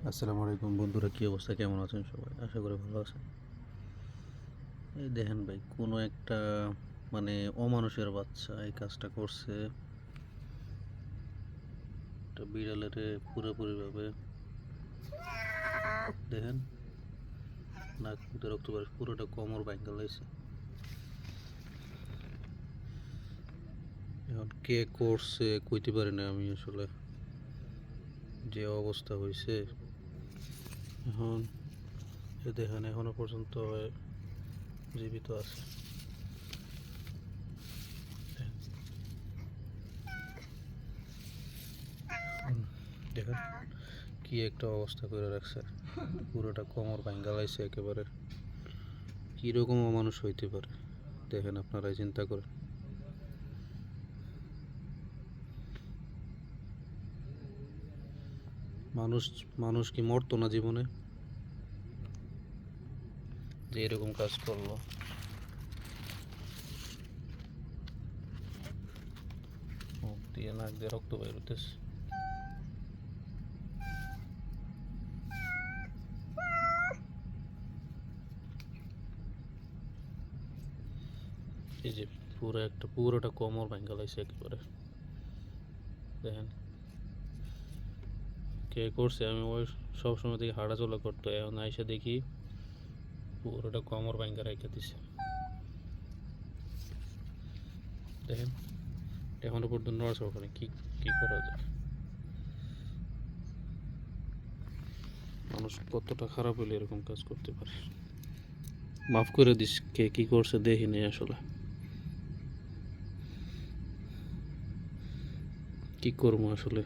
আসসালামু আলাইকুম বন্ধুরা, কী অবস্থা, কেমন আছেন সবাই? আশা করি ভালো আছেন। এই দেখেন ভাই, কোনো একটা মানে অমানুষের বাচ্চা এই কাজটা করছে। একটা বিড়ালের পুরোপুরিভাবে দেখেন, নাক মুখে রক্ত বের, পুরোটা কোমর ভাঙা লাইছে। এখন কে করছে কইতে পারি না আমি, আসলে যে অবস্থা হয়েছে। এখন দেখেন, এখনো পর্যন্ত জীবিত আছে। দেখেন কি একটা অবস্থা করে রাখছে, পুরোটা কোমর ভাঙ্গা লাইছে একেবারে। কীরকম অমানুষ হইতে পারে দেখেন, আপনারাই চিন্তা করেন। মানুষ মানুষ কি মরতো না জীবনে, যে এরকম কাজ করলো? মুখ দিয়ে নাক দিয়ে রক্ত বের হইতেছে। এই যে পুরোটা কোমর ভাঙ্গা লাইছে একেবারে। দেখেন কে করছে। আমি ওই সবসময় থেকে হাঁটাচলা করতো, এখন আইসা দেখি পুরোটা কোমর ভাঙ্গা রেখে দিছে। দেখেন এখনো পর্যন্ত নড়াচড়া করে, কি কি করা যায়? মানুষ কতটা খারাপ হলে এরকম কাজ করতে পারে। মাফ করে দিস, কে কি করছে দেখিনি আসলে। কি করবো আসলে।